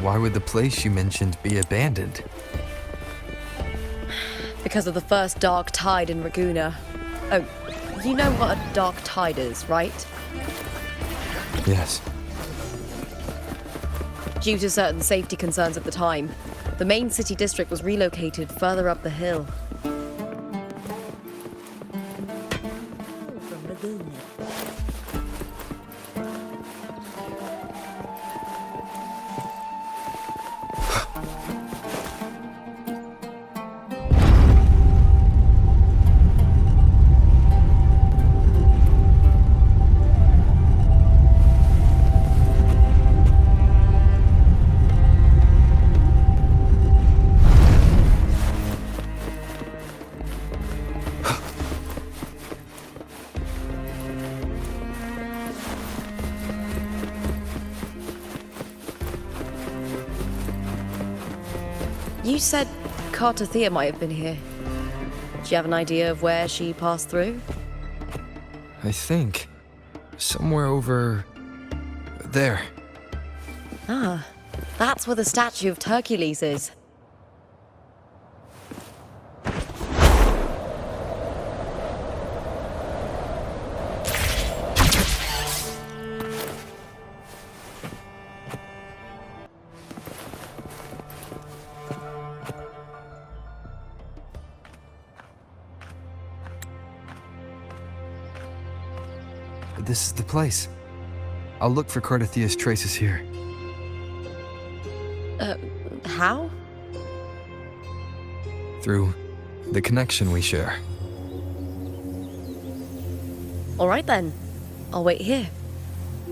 why would the place you mentioned be abandoned? Because of the first dark tide in Raguna. Oh, you know what a dark tide is, right? Yes. Due to certain safety concerns at the time, the main city district was relocated further up the hill. You said Cartothea might have been here. Do you have an idea of where she passed through? I think. Somewhere over... there. Ah, that's where the statue of Hercules is. This is the place. I'll look for Cartothea's traces here. How? Through the connection we share. All right then. I'll wait here.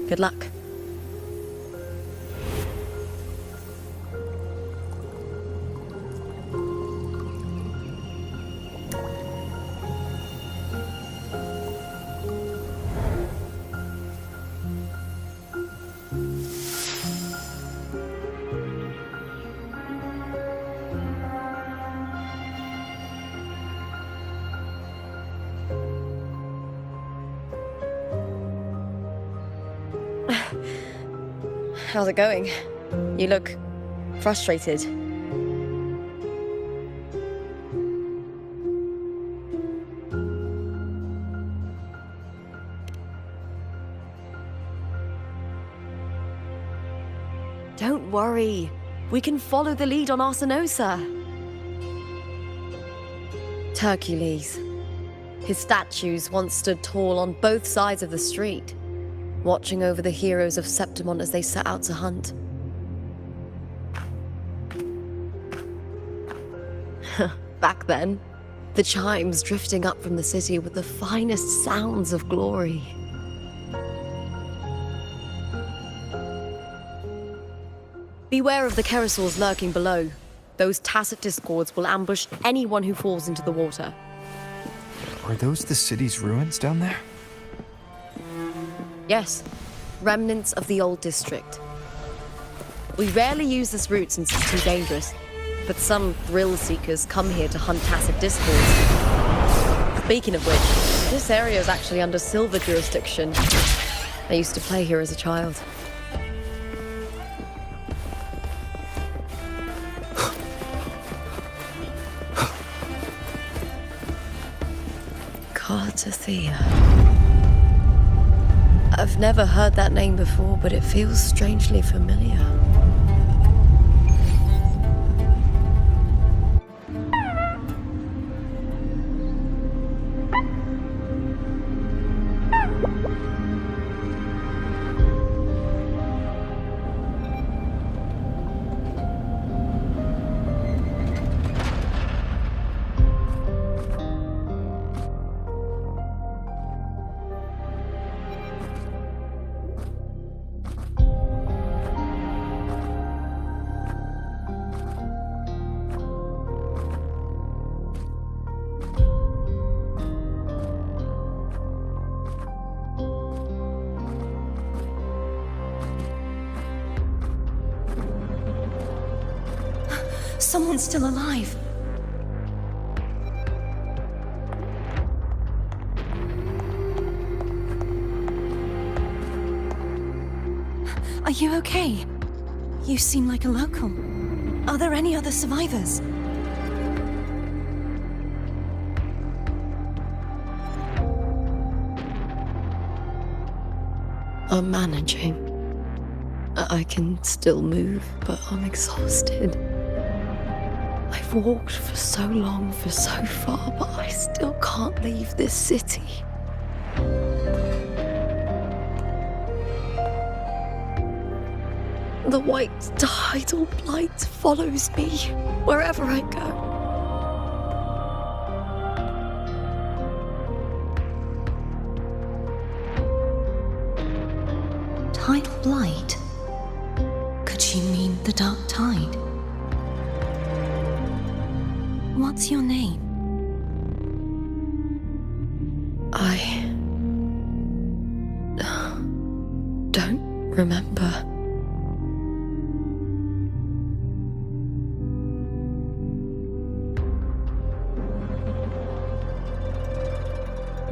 Good luck. How's it going? You look frustrated. Don't worry. We can follow the lead on Arsinosa. Hercules. His statues once stood tall on both sides of the street, watching over the heroes of Septimon as they set out to hunt. Back then, the chimes drifting up from the city with the finest sounds of glory. Beware of the Kerosaurs lurking below. Those tacit discords will ambush anyone who falls into the water. Are those the city's ruins down there? Yes, remnants of the old district. We rarely use this route since it's too dangerous, but some thrill seekers come here to hunt tacit discords. Speaking of which, this area is actually under Silver jurisdiction. I used to play here as a child. Cartothea. I've never heard that name before, but it feels strangely familiar. Someone's still alive. Are you okay? You seem like a local. Are there any other survivors? I'm managing. I can still move, but I'm exhausted. I've walked for so long, for so far, but I still can't leave this city. The white tidal blight follows me wherever I go. Tidal blight? Could she mean the dark tide? What's your name? I don't remember.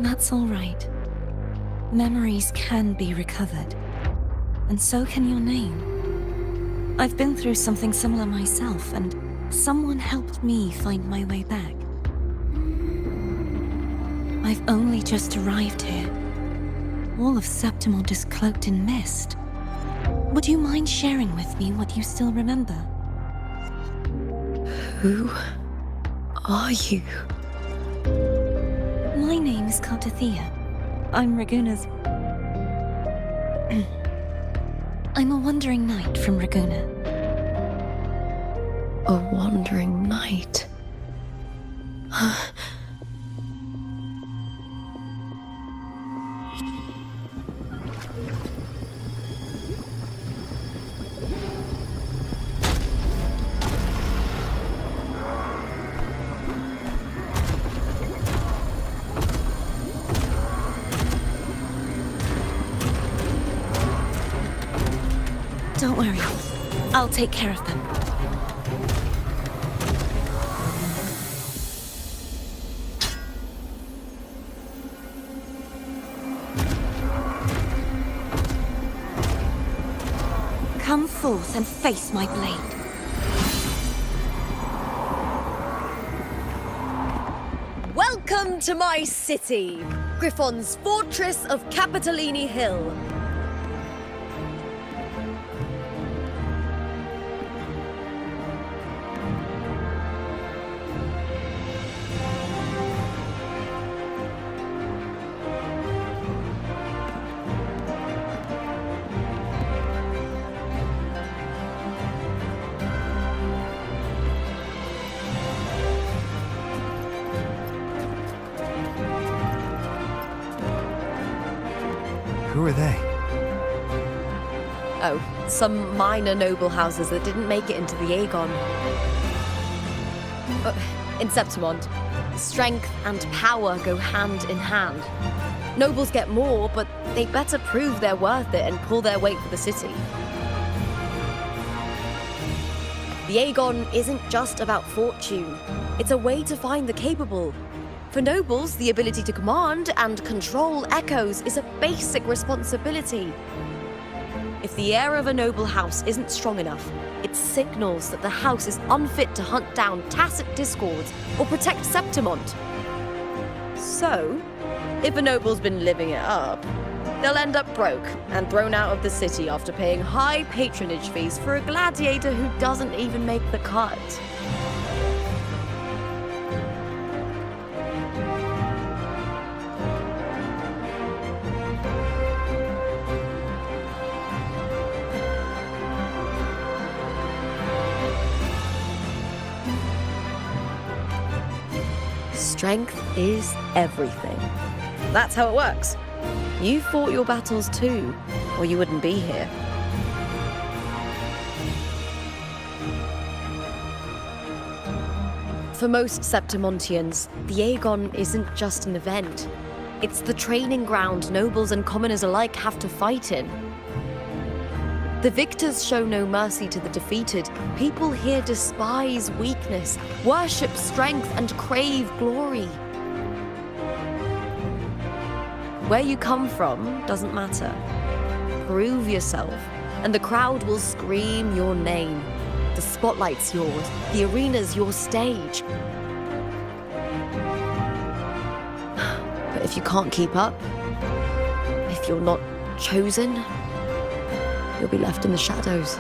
That's all right. Memories can be recovered. And so can your name. I've been through something similar myself, and someone helped me find my way back. I've only just arrived here. All of Septimont is cloaked in mist. Would you mind sharing with me what you still remember? Who are you? My name is Cartathea. I'm Raguna's... I'm a wandering knight from Raguna. A wandering knight. Don't worry. I'll take care of them. Come forth and face my blade. Welcome to my city, Griffon's fortress of Capitolini Hill. Who are they? Oh, some minor noble houses that didn't make it into the Aegon. In Septimont, strength and power go hand in hand. Nobles get more, but they better prove they're worth it and pull their weight for the city. The Aegon isn't just about fortune. It's a way to find the capable. For nobles, the ability to command and control echoes is a basic responsibility. If the heir of a noble house isn't strong enough, it signals that the house is unfit to hunt down tacit discords or protect Septimont. So, if a noble's been living it up, they'll end up broke and thrown out of the city after paying high patronage fees for a gladiator who doesn't even make the cut. Strength is everything. That's how it works. You fought your battles too, or you wouldn't be here. For most Septimontians, the Aegon isn't just an event. It's the training ground nobles and commoners alike have to fight in. The victors show no mercy to the defeated. People here despise weakness, worship strength, and crave glory. Where you come from doesn't matter. Prove yourself, and the crowd will scream your name. The spotlight's yours, the arena's your stage. But if you can't keep up, if you're not chosen, you'll be left in the shadows.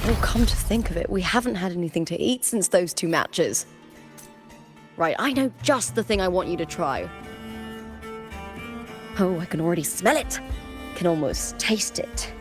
Oh, come to think of it, we haven't had anything to eat since those 2 matches. Right, I know just the thing I want you to try. Oh, I can already smell it. Can almost taste it.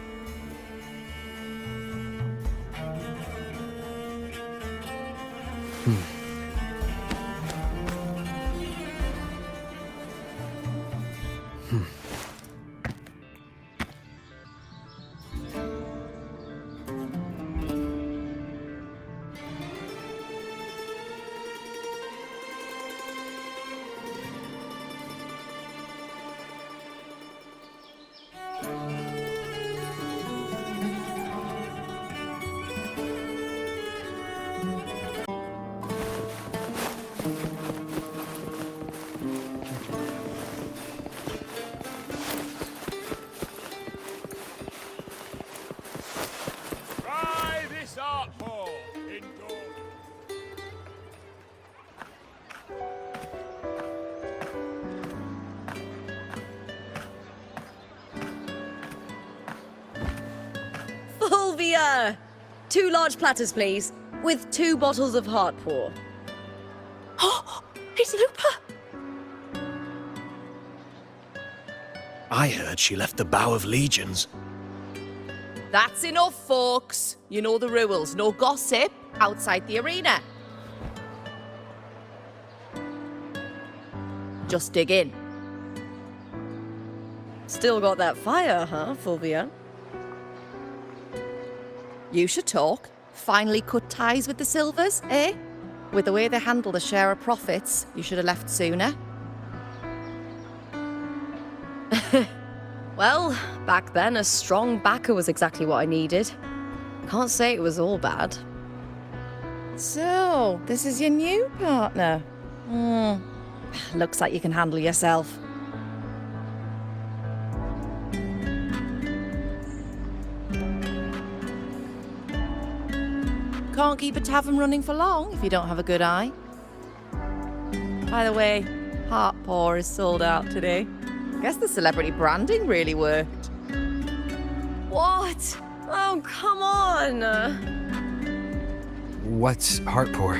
Try this art form indoors. Fulvia! 2 large platters, please, with 2 bottles of heart pour. Oh, it's Lupa! I heard she left the Bow of Legions. That's enough, folks. You know the rules. No gossip outside the arena. Just dig in. Still got that fire, huh, Fulvia? You should talk. Finally cut ties with the Silvers, eh? With the way they handle the share of profits, you should have left sooner. Well, back then, a strong backer was exactly what I needed. Can't say it was all bad. So, this is your new partner. Looks like you can handle yourself. Can't keep a tavern running for long if you don't have a good eye. By the way, Heart Pour is sold out today. Guess the celebrity branding really worked. What? Oh, come on! What's heart pour?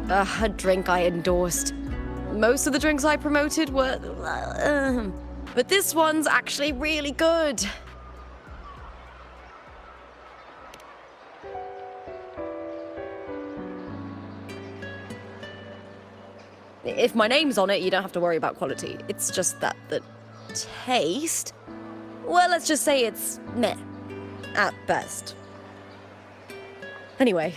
A drink I endorsed. Most of the drinks I promoted were... but this one's actually really good. If my name's on it, you don't have to worry about quality. It's just that the taste... Well, let's just say it's meh, at best. Anyway,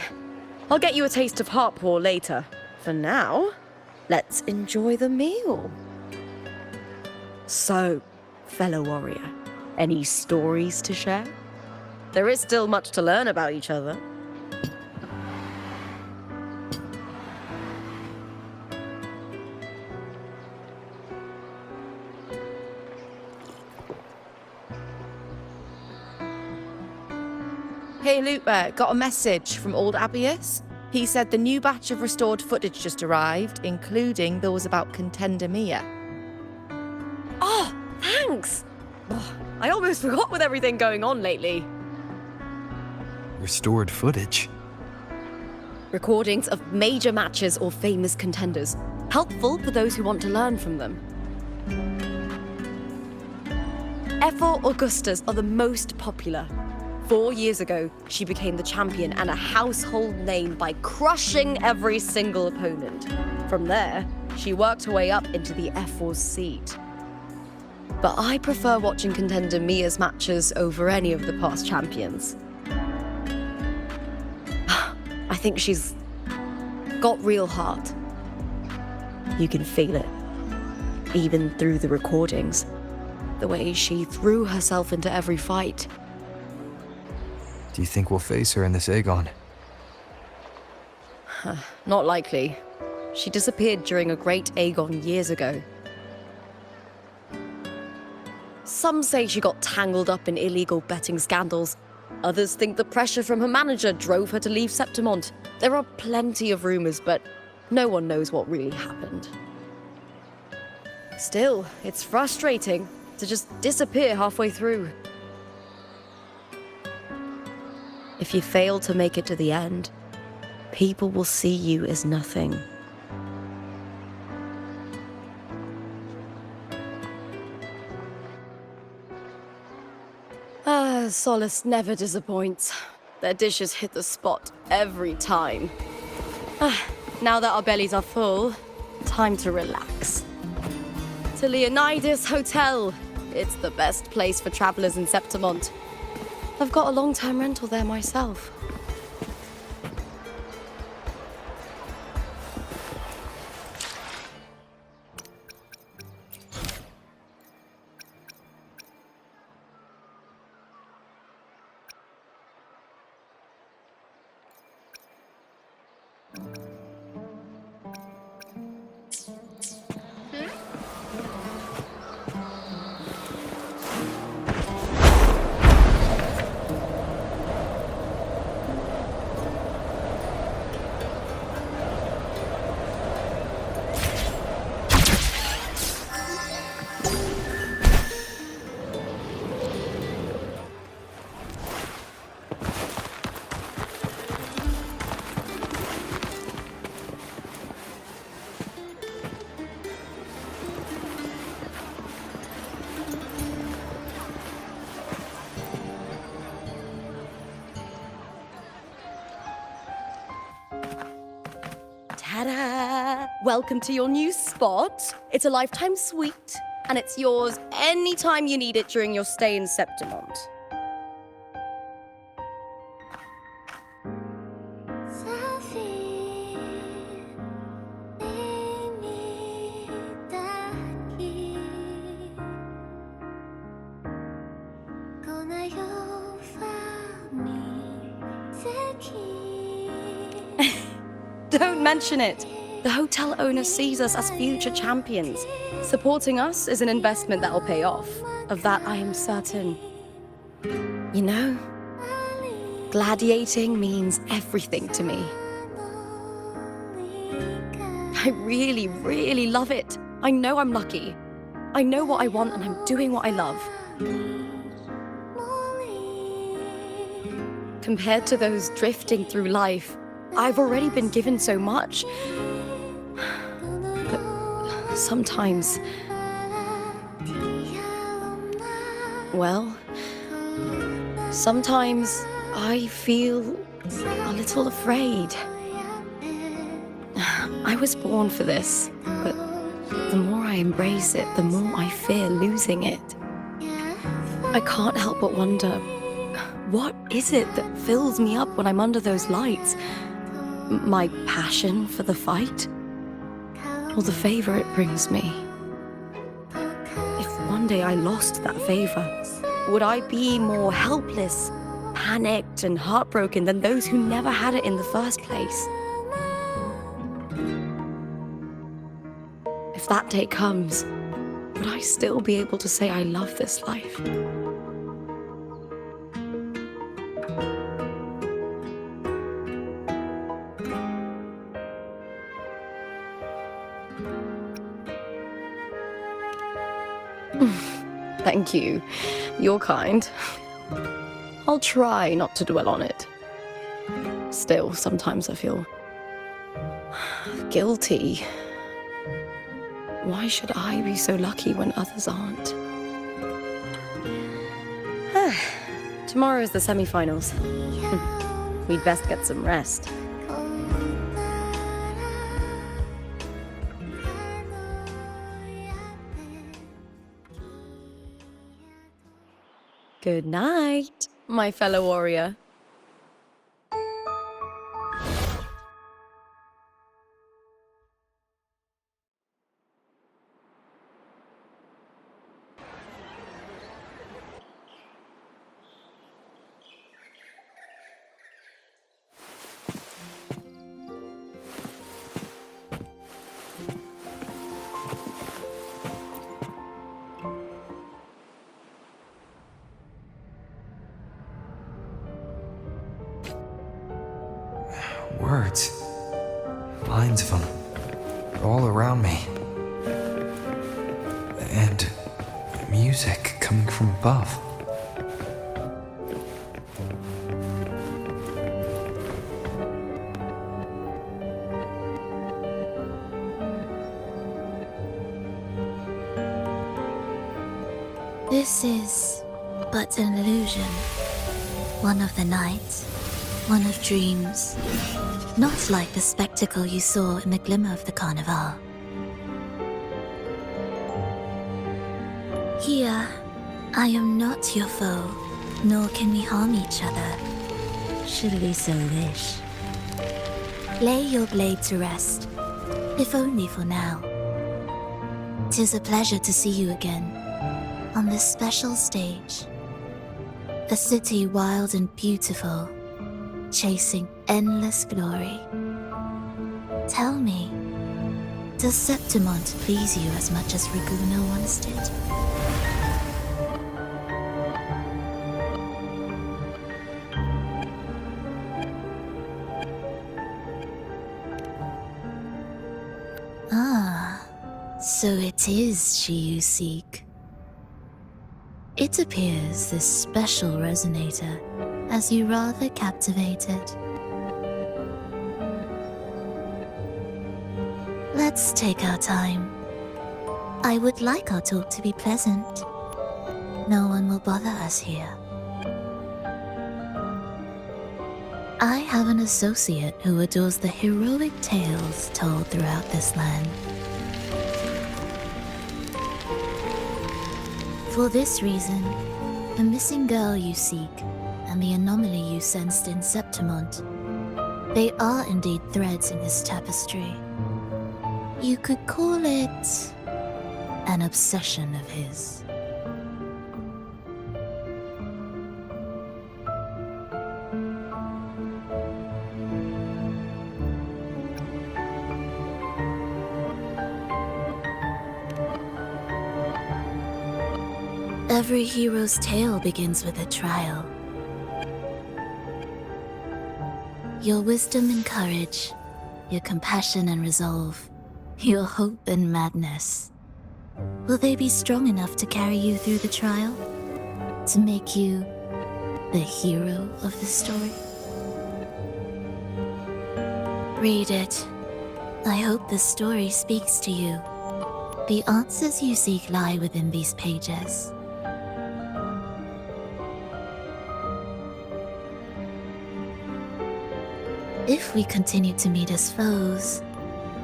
I'll get you a taste of heart pour later. For now, let's enjoy the meal. So, fellow warrior, any stories to share? There is still much to learn about each other. Hey Lupa, got a message from old Abius. He said the new batch of restored footage just arrived, including those about Contender Mia. Oh, thanks! Oh, I almost forgot with everything going on lately. Restored footage. Recordings of major matches or famous contenders. Helpful for those who want to learn from them. F4 Augustas are the most popular. 4 years ago, she became the champion and a household name by crushing every single opponent. From there, she worked her way up into the F4's seat. But I prefer watching Contender Mia's matches over any of the past champions. I think she's got real heart. You can feel it. even through the recordings. The way she threw herself into every fight. Do you think we'll face her in this Aegon? Not likely. She disappeared during a great Aegon years ago. Some say she got tangled up in illegal betting scandals. Others think the pressure from her manager drove her to leave Septimont. There are plenty of rumors, but no one knows what really happened. Still, it's frustrating to just disappear halfway through. If you fail to make it to the end, people will see you as nothing. Solace never disappoints. Their dishes hit the spot every time. Now that our bellies are full, time to relax. To Leonidas Hotel. It's the best place for travelers in Septimont. I've got a long-term rental there myself. Ta-da! Welcome to your new spot. It's a lifetime suite, and it's yours anytime you need it during your stay in Septimont. Don't mention it. The hotel owner sees us as future champions. Supporting us is an investment that will pay off. Of that, I am certain. You know, gladiating means everything to me. I really, really love it. I know I'm lucky. I know what I want and I'm doing what I love. Compared to those drifting through life, I've already been given so much. But sometimes... well, sometimes I feel a little afraid. I was born for this, but the more I embrace it, the more I fear losing it. I can't help but wonder, what is it that fills me up when I'm under those lights? My passion for the fight? Or the favor it brings me? If one day I lost that favor, would I be more helpless, panicked, and heartbroken than those who never had it in the first place? If that day comes, would I still be able to say I love this life? Thank you. You're kind. I'll try not to dwell on it. Still, sometimes I feel guilty. Why should I be so lucky when others aren't? Tomorrow is the semi-finals. We'd best get some rest. Good night, my fellow warrior. Words. Lines of them. All around me. And music coming from above. This is but an illusion. One of the nights, one of dreams. Not like the spectacle you saw in the glimmer of the carnival. Here, I am not your foe, nor can we harm each other, should we so wish. Lay your blade to rest, if only for now. 'Tis a pleasure to see you again, on this special stage. A city wild and beautiful, chasing endless glory. Tell me, does Septimont please you as much as Raguno once did? Ah, so it is she you seek. It appears this special resonator has you rather captivated. Let's take our time. I would like our talk to be pleasant. No one will bother us here. I have an associate who adores the heroic tales told throughout this land. For this reason, the missing girl you seek and the anomaly you sensed in Septimont, they are indeed threads in this tapestry. You could call it an obsession of his. Every hero's tale begins with a trial. Your wisdom and courage, your compassion and resolve, your hope and madness. Will they be strong enough to carry you through the trial? To make you the hero of the story? Read it. I hope the story speaks to you. The answers you seek lie within these pages. If we continue to meet as foes,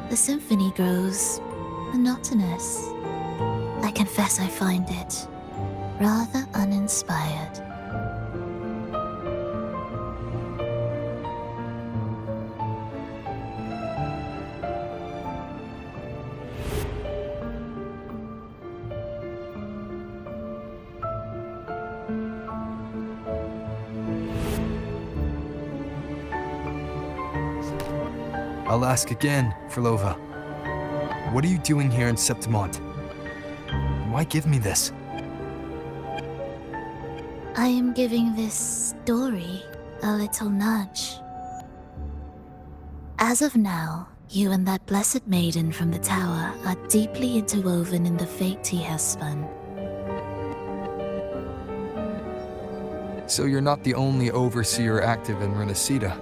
the symphony grows monotonous. I confess I find it rather uninspired. I'll ask again, Frolova. What are you doing here in Septimont? Why give me this? I am giving this story a little nudge. As of now, you and that blessed maiden from the tower are deeply interwoven in the fate he has spun. So you're not the only overseer active in Renacida.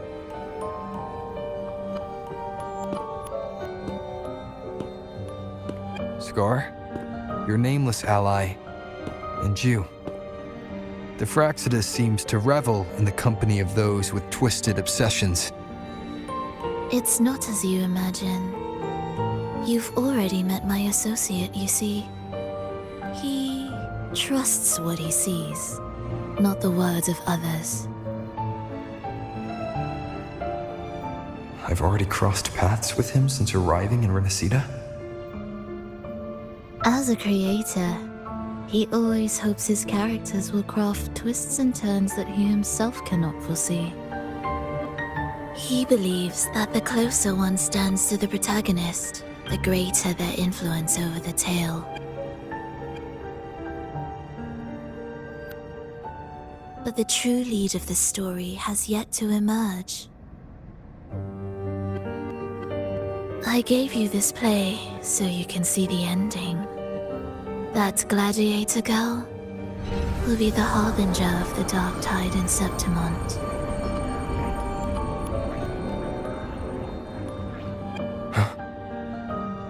Scar, your nameless ally, and you. The Fraxidus seems to revel in the company of those with twisted obsessions. It's not as you imagine. You've already met my associate, you see. He trusts what he sees, not the words of others. I've already crossed paths with him since arriving in Renacida. As a creator, he always hopes his characters will craft twists and turns that he himself cannot foresee. He believes that the closer one stands to the protagonist, the greater their influence over the tale. But the true lead of the story has yet to emerge. I gave you this play so you can see the ending. That gladiator girl will be the harbinger of the dark tide in Septimont.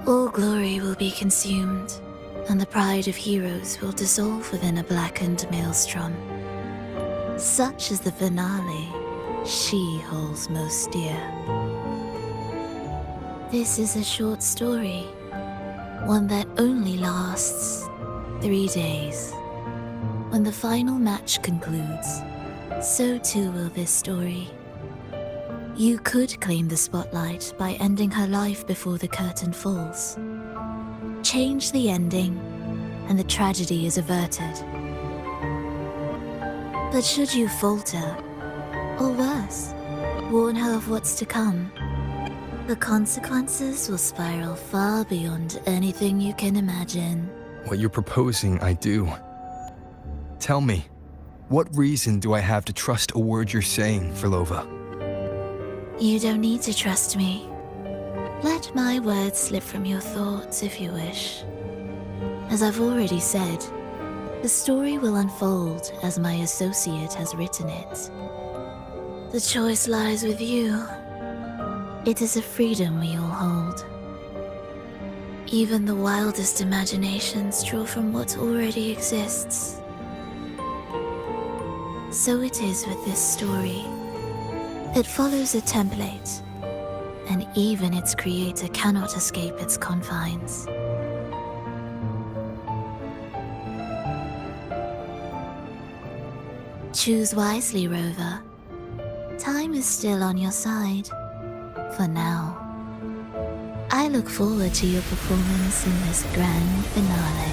All glory will be consumed, and the pride of heroes will dissolve within a blackened maelstrom. Such is the finale she holds most dear. This is a short story, one that only lasts 3 days. When the final match concludes, so too will this story. You could claim the spotlight by ending her life before the curtain falls. Change the ending, and the tragedy is averted. But should you falter, or worse, warn her of what's to come, the consequences will spiral far beyond anything you can imagine. What you're proposing, I do. Tell me, what reason do I have to trust a word you're saying, Filova? You don't need to trust me. Let my words slip from your thoughts if you wish. As I've already said, the story will unfold as my associate has written it. The choice lies with you. It is a freedom we all hold. Even the wildest imaginations draw from what already exists. So it is with this story. It follows a template, and even its creator cannot escape its confines. Choose wisely, Rover. Time is still on your side. For now. I look forward to your performance in this grand finale.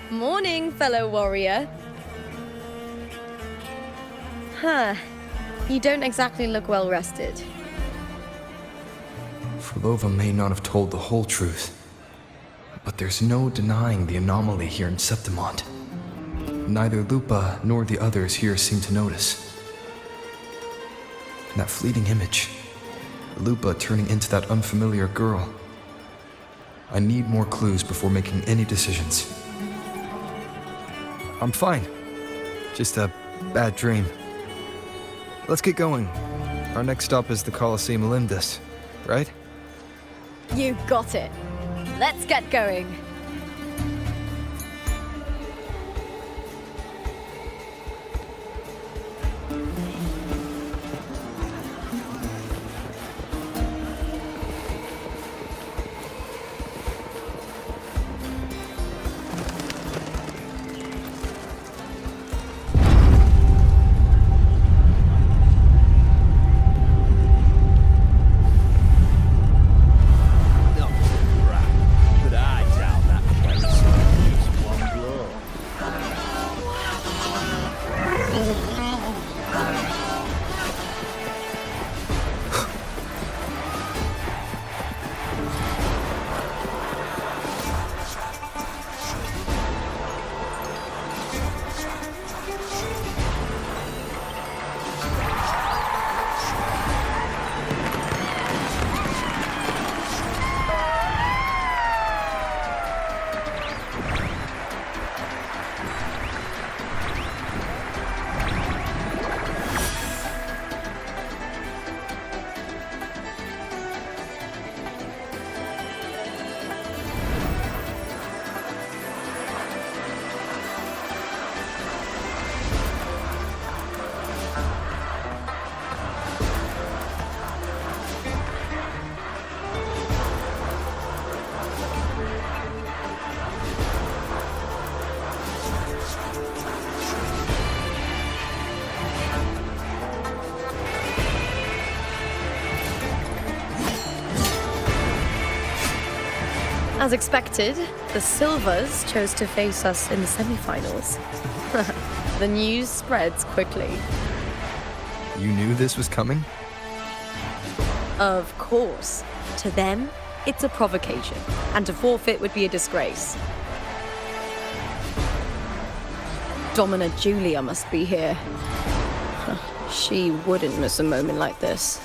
Morning, fellow warrior. Huh. You don't exactly look well rested. Filova may not have told the whole truth, but there's no denying the anomaly here in Septimont. Neither Lupa nor the others here seem to notice. And that fleeting image, Lupa turning into that unfamiliar girl. I need more clues before making any decisions. I'm fine. Just a bad dream. Let's get going. Our next stop is the Colosseum Olympus, right? You got it. Let's get going. But I doubt As expected, the Silvers chose to face us in the semi-finals. The news spreads quickly. You knew this was coming? Of course. To them, it's a provocation, and to forfeit would be a disgrace. Domina Julia must be here. She wouldn't miss a moment like this.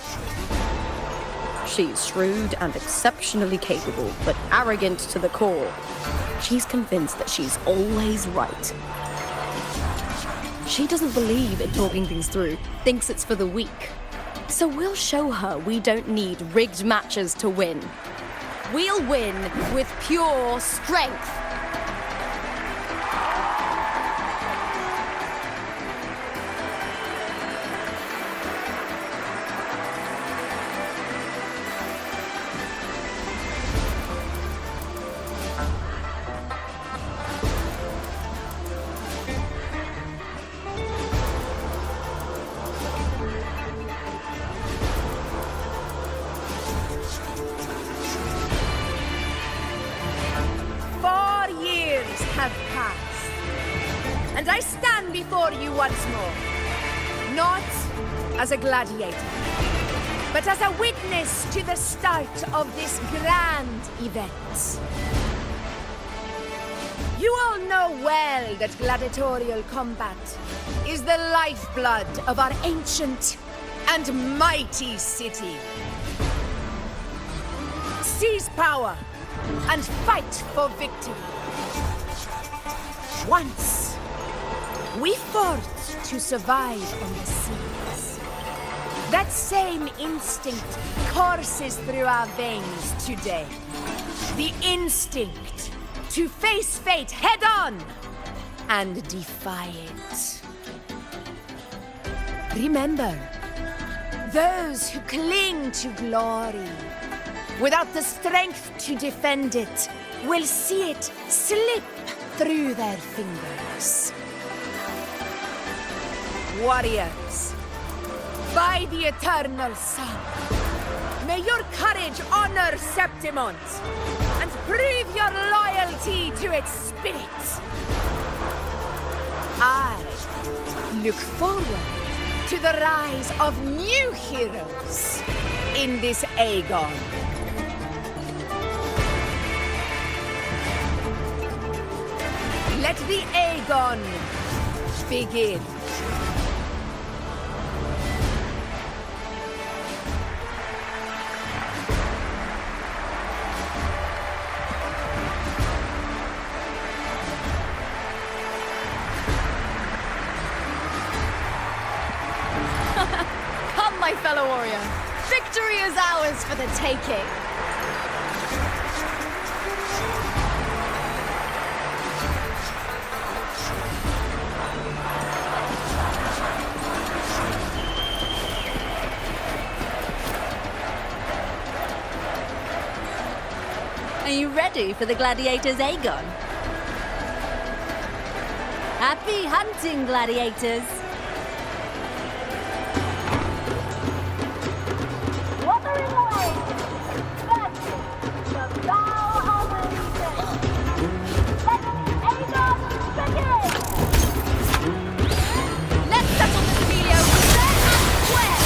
She's shrewd and exceptionally capable, but arrogant to the core. She's convinced that she's always right. She doesn't believe in talking things through, thinks it's for the weak. So we'll show her we don't need rigged matches to win. We'll win with pure strength. Have passed, and I stand before you once more, not as a gladiator, but as a witness to the start of this grand event. You all know well that gladiatorial combat is the lifeblood of our ancient and mighty city. Seize power and fight for victory. Once, we fought to survive on the seas. That same instinct courses through our veins today. The instinct to face fate head-on and defy it. Remember, those who cling to glory without the strength to defend it will see it slip through their fingers. Warriors, by the eternal sun, may your courage honor Septimont and prove your loyalty to its spirit. I look forward to the rise of new heroes in this Aegon. Let the Aegon begin. Come, my fellow warrior. Victory is ours for the taking. Are you ready for the gladiators, Aegon? Happy hunting, gladiators! Wuthering away, that's the bow of Legion. Let Aegon begin! Let's settle this, Emilio, fair and square!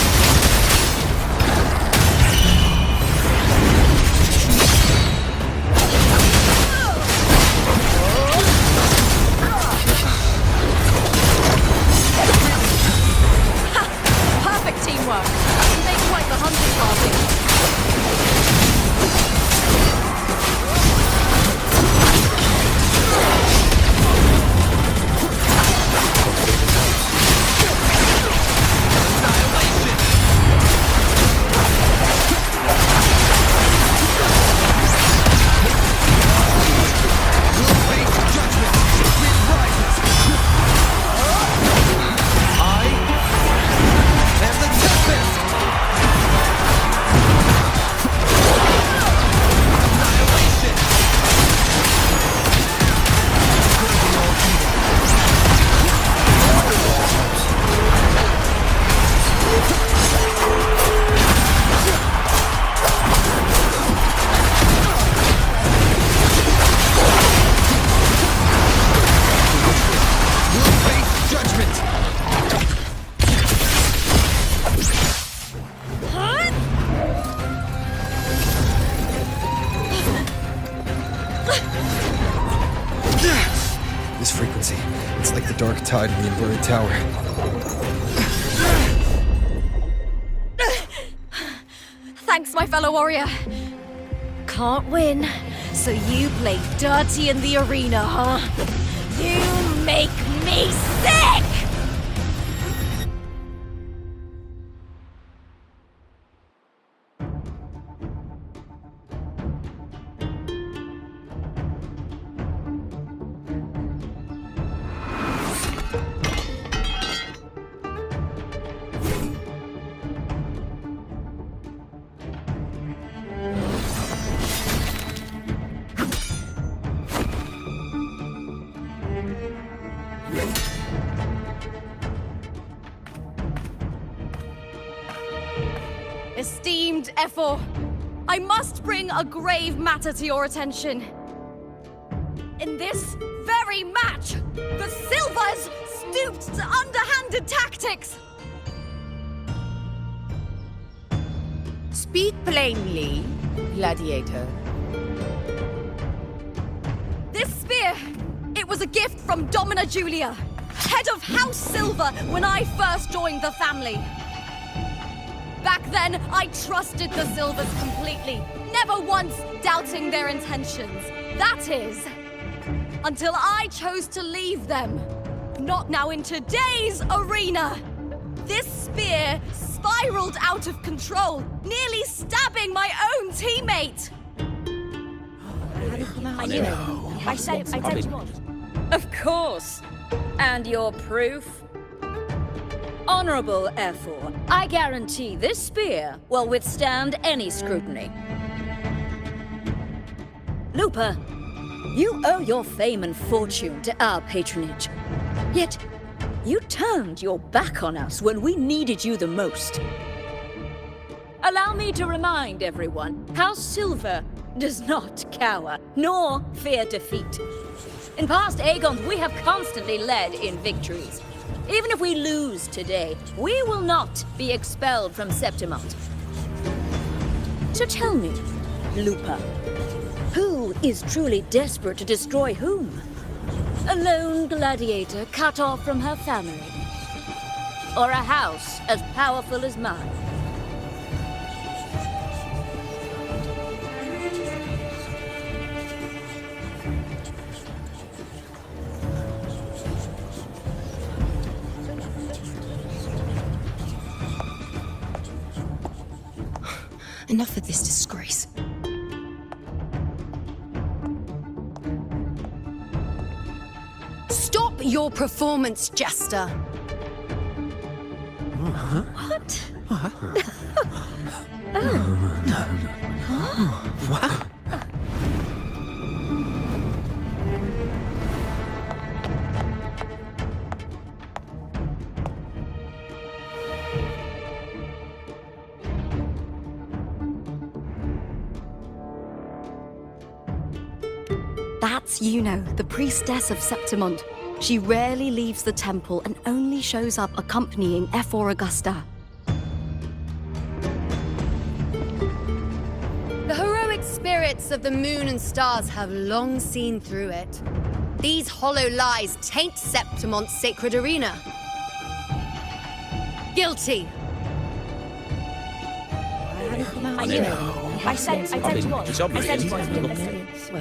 frequency. It's like the dark tide in the inverted tower. Thanks, my fellow warrior. Can't win, so you play dirty in the arena, huh? You make me sick! Esteemed Ephor, I must bring a grave matter to your attention. In this very match, the Silvers stooped to underhanded tactics. Speak plainly, Gladiator. This spear, it was a gift from Domina Julia, head of House Silver when I first joined the family. Back then, I trusted the Silvers completely, never once doubting their intentions. That is, until I chose to leave them. Not now in today's arena. This spear spiraled out of control, nearly stabbing my own teammate. I knew it. I said you would. Of course. And your proof? Honorable Ephor, I guarantee this spear will withstand any scrutiny. Lupa, you owe your fame and fortune to our patronage. Yet, you turned your back on us when we needed you the most. Allow me to remind everyone, House Silver does not cower, nor fear defeat. In past Aegons, we have constantly led in victories. Even if we lose today, we will not be expelled from Septimont. So tell me, Lupa, who is truly desperate to destroy whom? A lone gladiator cut off from her family? Or a house as powerful as mine? Enough of this disgrace. Stop your performance, Jester. What? What? That's Yuno, the priestess of Septimont. She rarely leaves the temple and only shows up accompanying Ephor Augusta. The heroic spirits of the moon and stars have long seen through it. These hollow lies taint Septimont's sacred arena. Guilty. I knew it. I said you would. It's obvious.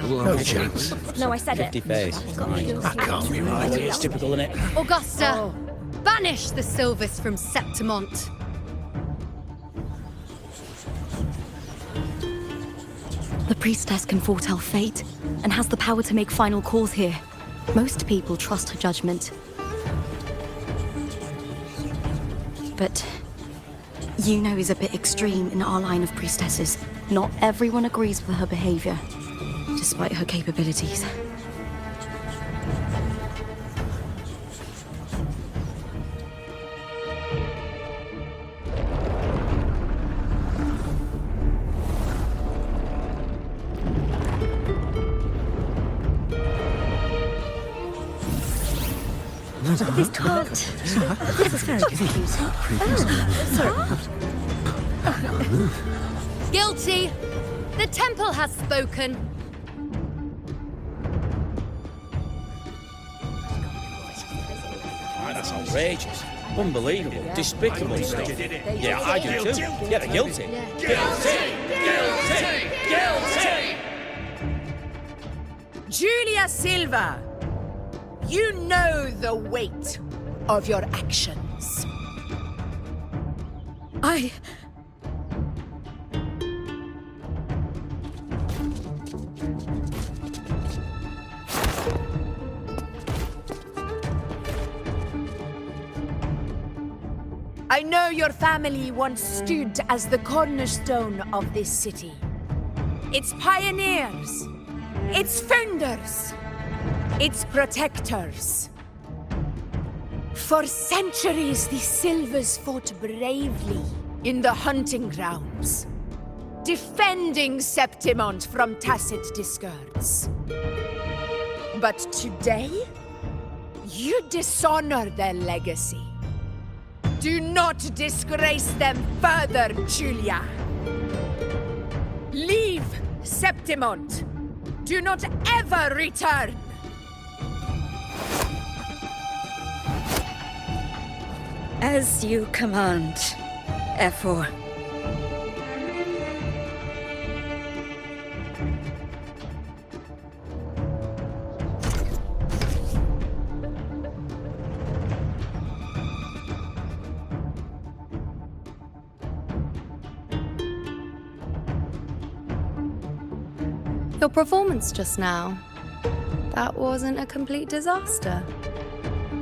No chance. No, I said it. 50 face. That can't be right. It's typical, isn't it? Augusta, banish the Silvers from Septimont. The priestess can foretell fate and has the power to make final calls here. Most people trust her judgment. But Yuno is a bit extreme in our line of priestesses. Not everyone agrees with her behavior, despite her capabilities. This can't. This is very confusing. Guilty! The temple has spoken. That's outrageous. Unbelievable. Despicable stuff. Yeah, I do too. Yeah, they're guilty. Guilty! Julia Silva, you know the weight of your actions. I know your family once stood as the cornerstone of this city. Its pioneers, its founders, its protectors. For centuries, the Silvers fought bravely in the hunting grounds, defending Septimont from tacit discards. But today, you dishonor their legacy. Do not disgrace them further, Julia. Leave Septimont. Do not ever return. As you command, F4. Your performance just now. That wasn't a complete disaster.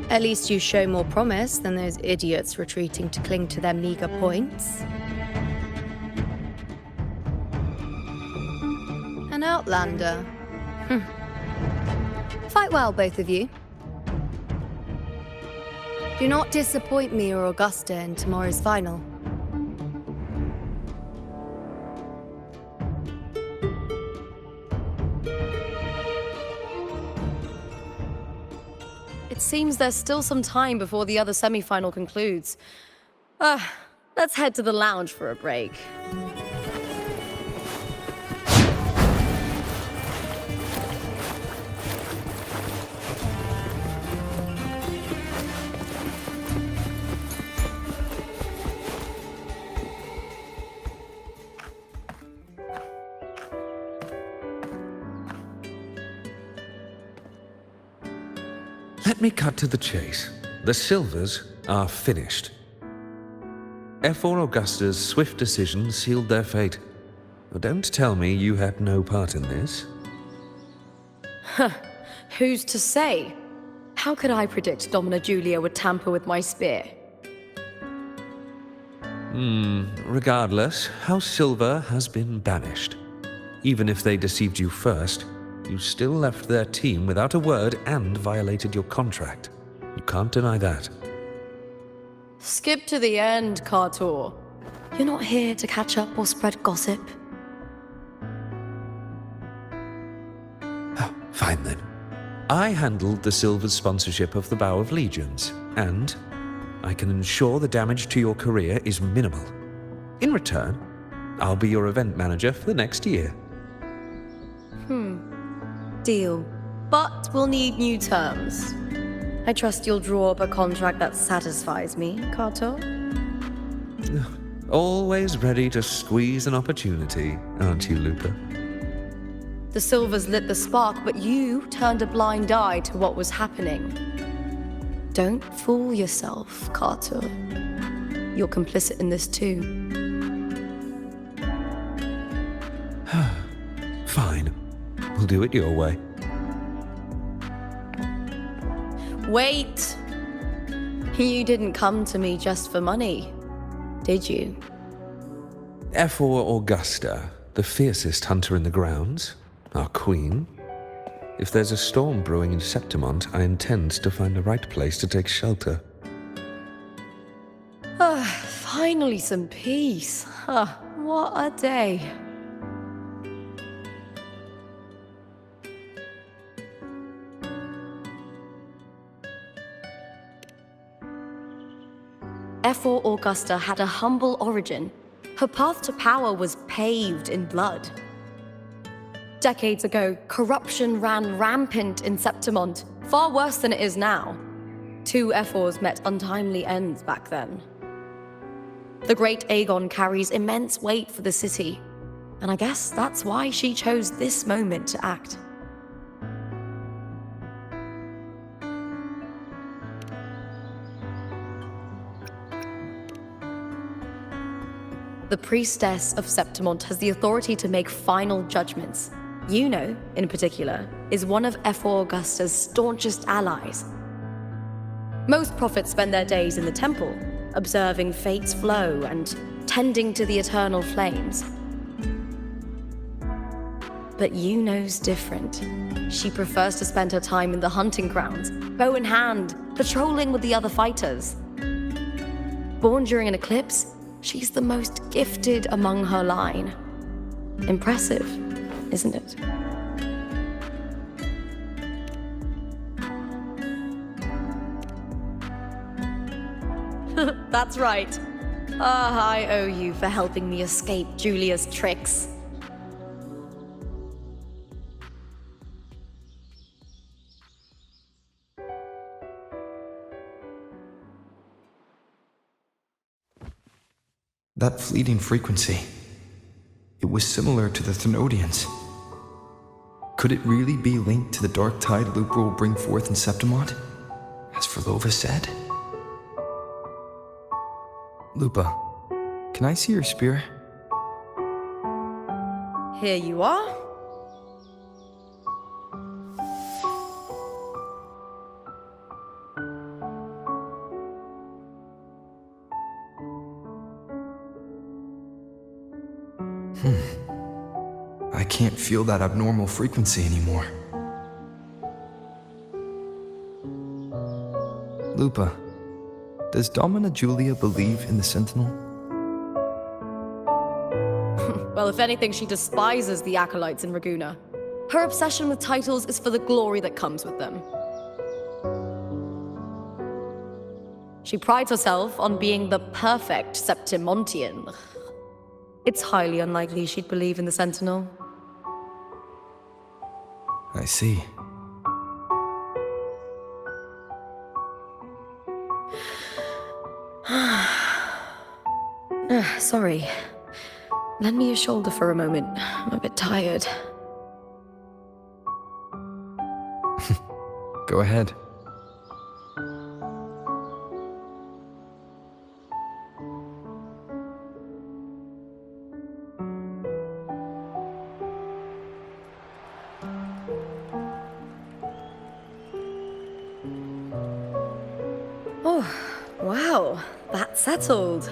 At least you show more promise than those idiots retreating to cling to their meager points. An outlander. Fight well, both of you. Do not disappoint me or Augusta in tomorrow's final. It seems there's still some time before the other semi-final concludes. Let's head to the lounge for a break. Let me cut to the chase. The Silvers are finished. F4 Augusta's swift decision sealed their fate. Don't tell me you had no part in this. Who's to say? How could I predict Domina Julia would tamper with my spear? Regardless, House Silver has been banished. Even if they deceived you first, you still left their team without a word and violated your contract. You can't deny that. Skip to the end, Kartor. You're not here to catch up or spread gossip. Oh, fine then. I handled the Silver's sponsorship of the Bow of Legions, and I can ensure the damage to your career is minimal. In return, I'll be your event manager for the next year. Deal. But we'll need new terms. I trust you'll draw up a contract that satisfies me, Kartor. Always ready to squeeze an opportunity, aren't you, Lupa? The Silvers lit the spark, but you turned a blind eye to what was happening. Don't fool yourself, Kartor. You're complicit in this too. Fine. We'll do it your way. Wait! You didn't come to me just for money, did you? F4 Augusta, the fiercest hunter in the grounds, our queen. If there's a storm brewing in Septimont, I intend to find the right place to take shelter. Finally some peace. What a day. F4 Augusta had a humble origin. Her path to power was paved in blood. Decades ago, corruption ran rampant in Septimont, far worse than it is now. Two Ephors met untimely ends back then. The great Aegon carries immense weight for the city, and I guess that's why she chose this moment to act. The priestess of Septimont has the authority to make final judgments. Yuno, in particular, is one of Ephor Augusta's staunchest allies. Most prophets spend their days in the temple, observing fate's flow and tending to the eternal flames. But Yuno's different. She prefers to spend her time in the hunting grounds, bow in hand, patrolling with the other fighters. Born during an eclipse, she's the most gifted among her line. Impressive, isn't it? That's right. I owe you for helping me escape Julia's tricks. That fleeting frequency, it was similar to the Thenodians. Could it really be linked to the dark tide Lupa will bring forth in Septimont, as Verlova said? Lupa, can I see your spear? Here you are. I can't feel that abnormal frequency anymore. Lupa, does Domina Julia believe in the Sentinel? Well, if anything, she despises the acolytes in Raguna. Her obsession with titles is for the glory that comes with them. She prides herself on being the perfect Septimontian. It's highly unlikely she'd believe in the Sentinel. I see. Sorry. Lend me your shoulder for a moment. I'm a bit tired. Go ahead. Oh, wow. That's settled.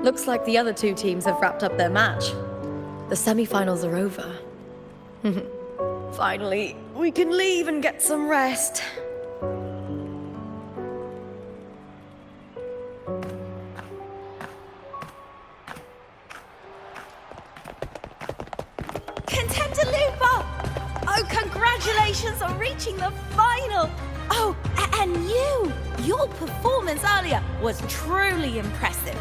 Looks like the other two teams have wrapped up their match. The semi-finals are over. Finally, we can leave and get some rest. Contender Lupa! Oh, congratulations on reaching the final! Oh, and your performance earlier was truly impressive.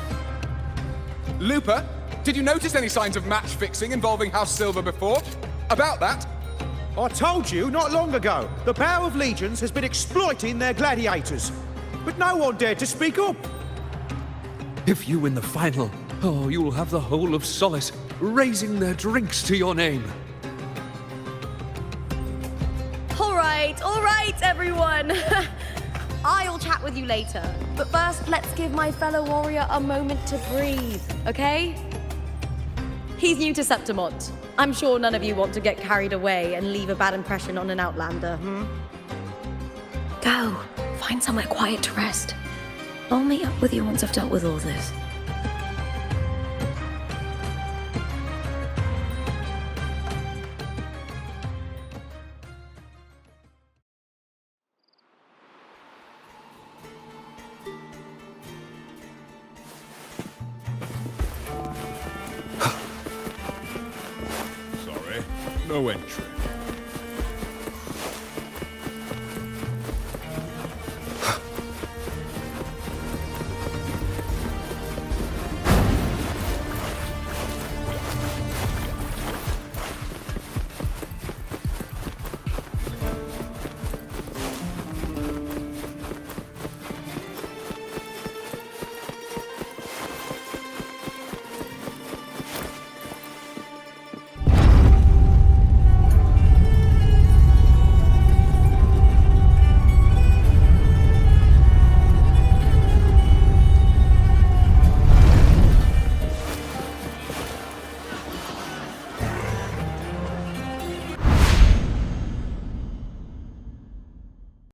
Lupa, did you notice any signs of match fixing involving House Silver before? About that? I told you not long ago, the Bow of Legions has been exploiting their gladiators. But no one dared to speak up. If you win the final, you'll have the whole of Solace raising their drinks to your name. All right, everyone. I'll chat with you later. But first, let's give my fellow warrior a moment to breathe, okay? He's new to Septimont. I'm sure none of you want to get carried away and leave a bad impression on an Outlander, Go. Find somewhere quiet to rest. I'll meet up with you once I've dealt with all this. Sorry, no entry.